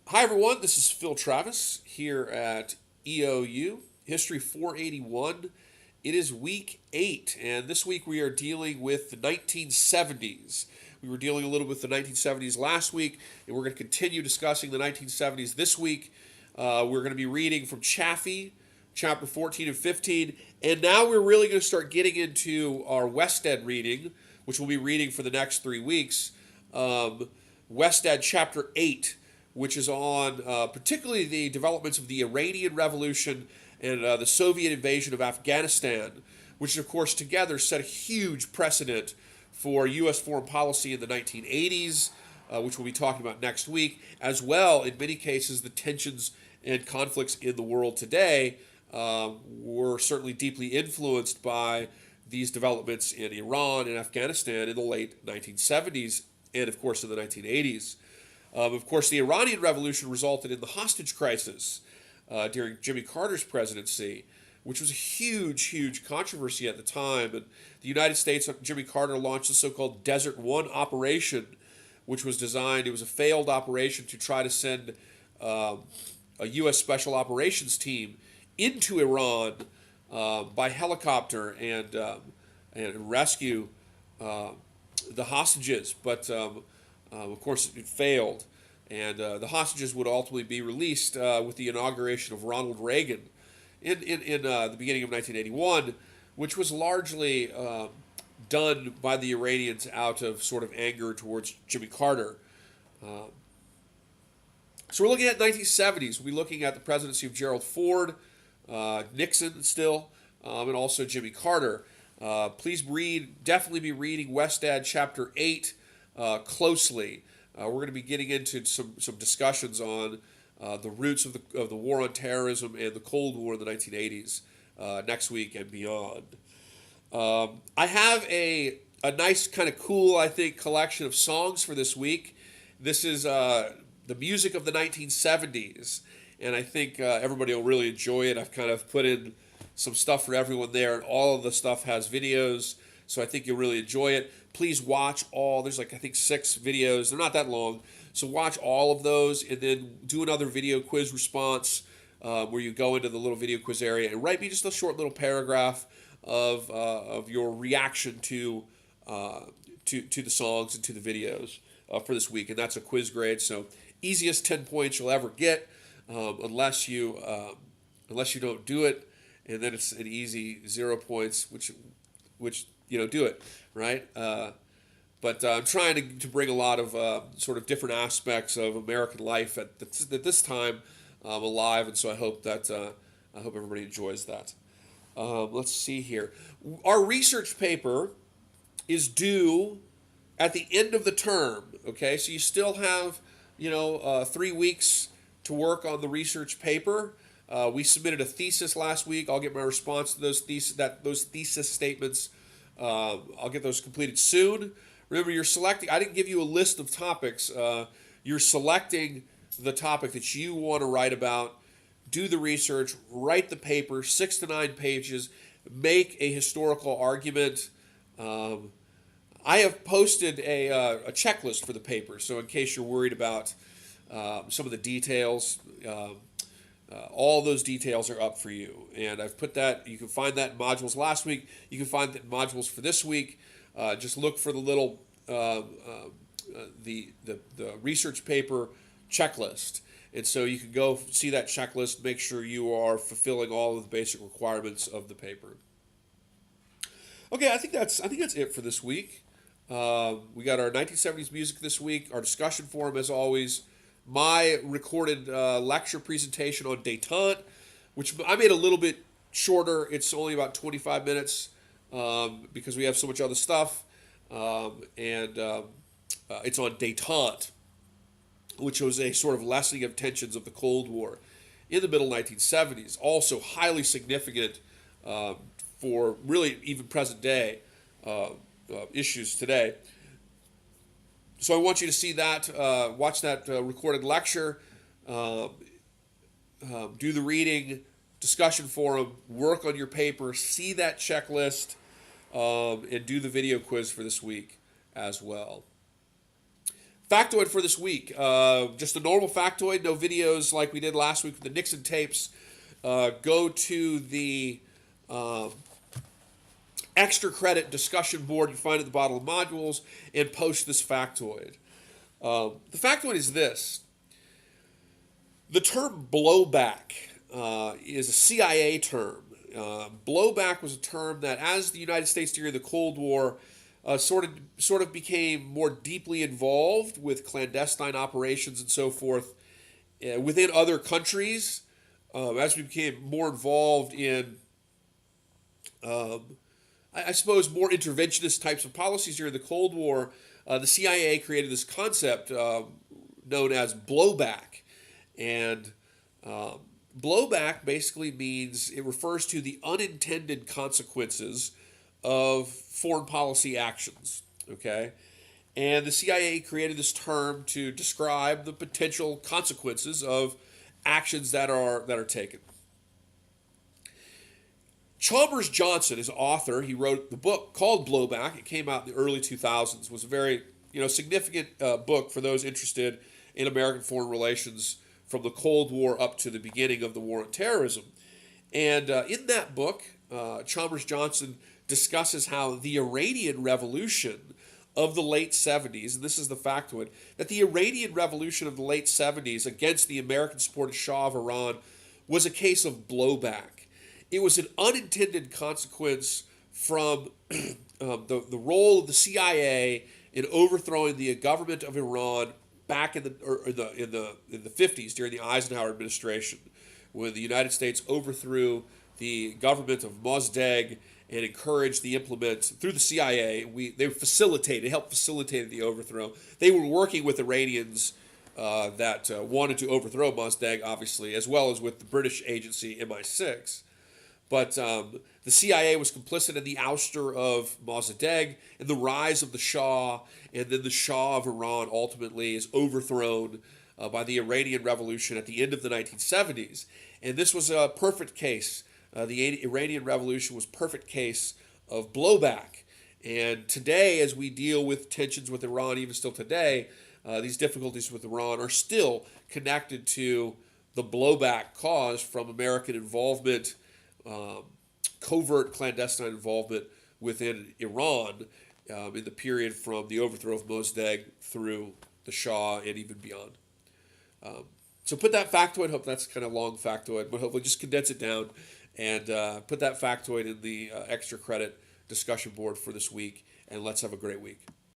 Hi, everyone. This is Phil Travis here at EOU History 481. It is week 8, and this week we are dealing with the 1970s. We were dealing a little with the 1970s last week, and we're going to continue discussing the 1970s this week. We're going to be reading from Chaffee, chapter 14 and 15, and now we're really going to start getting into our Wested reading, which we'll be reading for the next 3 weeks. Wested chapter 8, which is on particularly the developments of the Iranian Revolution and the Soviet invasion of Afghanistan, which, of course, together set a huge precedent for U.S. foreign policy in the 1980s, which we'll be talking about next week, as well, in many cases, the tensions and conflicts in the world today were certainly deeply influenced by these developments in Iran and Afghanistan in the late 1970s and, of course, in the 1980s. Of course, the Iranian Revolution resulted in the hostage crisis during Jimmy Carter's presidency, which was a huge, huge controversy at the time. And the United States, Jimmy Carter launched the so-called Desert One operation, which was designed, it was a failed operation to try to send a U.S. Special Operations team into Iran by helicopter and rescue the hostages. But of course, it failed, and the hostages would ultimately be released with the inauguration of Ronald Reagan in the beginning of 1981, which was largely done by the Iranians out of sort of anger towards Jimmy Carter. So we're looking at 1970s. We're looking at the presidency of Gerald Ford, Nixon still, and also Jimmy Carter. Please definitely be reading Wested chapter 8 closely. We're going to be getting into some discussions on the roots of the war on terrorism and the Cold War in the 1980s next week and beyond. I have a nice kind of cool, I think, collection of songs for this week. This is the music of the 1970s, and I think everybody will really enjoy it. I've kind of put in some stuff for everyone there, and all of the stuff has videos, so I think you'll really enjoy it. Please watch there's like I think 6 videos. They're not that long, so watch all of those, and then do another video quiz response where you go into the little video quiz area and write me just a short little paragraph of your reaction to the songs and to the videos for this week, and that's a quiz grade. So easiest 10 points you'll ever get, unless you don't do it, and then it's an easy 0 points, which do it right. But I'm trying to bring a lot of sort of different aspects of American life at this time alive, and so I hope everybody enjoys that. Let's see here. Our research paper is due at the end of the term. Okay, so you still have 3 weeks to work on the research paper. We submitted a thesis last week. I'll get my response to those thesis statements. I'll get those completed soon. Remember, you're selecting. I didn't give you a list of topics. You're selecting the topic that you want to write about. Do the research. Write the paper, 6 to 9 pages. Make a historical argument. I have posted a checklist for the paper, so in case you're worried about some of the details, all those details are up for you. And I've put that, you can find that in modules last week. You can find that in modules for this week. Just look for the little, the research paper checklist. And so you can go see that checklist, make sure you are fulfilling all of the basic requirements of the paper. Okay, I think that's it for this week. We got our 1970s music this week, our discussion forum as always, my recorded lecture presentation on détente, which I made a little bit shorter. It's only about 25 minutes because we have so much other stuff, and it's on détente, which was a sort of lessening of tensions of the Cold War in the middle 1970s. Also highly significant for really even present day issues today. So I want you to see that, watch that recorded lecture, do the reading, discussion forum, work on your paper, see that checklist, and do the video quiz for this week as well. Factoid for this week. Just a normal factoid, no videos like we did last week with the Nixon tapes. Go to the extra credit discussion board you find at the bottom of the modules and post this factoid. The factoid is this. The term blowback is a CIA term. Blowback was a term that, as the United States during the Cold War sort of became more deeply involved with clandestine operations and so forth within other countries, as we became more involved in, I suppose, more interventionist types of policies during the Cold War, the CIA created this concept known as blowback. And blowback basically means, it refers to the unintended consequences of foreign policy actions, okay? And the CIA created this term to describe the potential consequences of actions that are taken. Chalmers Johnson is author. He wrote the book called Blowback. It came out in the early 2000s. It was a very significant book for those interested in American foreign relations from the Cold War up to the beginning of the war on terrorism. And in that book, Chalmers Johnson discusses how the Iranian Revolution of the late 70s, and this is the factoid, that the Iranian Revolution of the late 70s against the American-supported Shah of Iran was a case of blowback. It was an unintended consequence from the role of the CIA in overthrowing the government of Iran back in the 50s during the Eisenhower administration, when the United States overthrew the government of Mossadegh and encouraged the implement through the CIA. They helped facilitate the overthrow. They were working with Iranians that wanted to overthrow Mossadegh, obviously, as well as with the British agency MI6. But the CIA was complicit in the ouster of Mossadegh and the rise of the Shah, and then the Shah of Iran ultimately is overthrown by the Iranian Revolution at the end of the 1970s. And this was a perfect case. The Iranian Revolution was a perfect case of blowback. And today, as we deal with tensions with Iran, even still today, these difficulties with Iran are still connected to the blowback caused from American involvement, covert clandestine involvement within Iran in the period from the overthrow of Mossadegh through the Shah and even beyond. So put that factoid, hope that's kind of long factoid, but hopefully just condense it down and put that factoid in the extra credit discussion board for this week, and let's have a great week.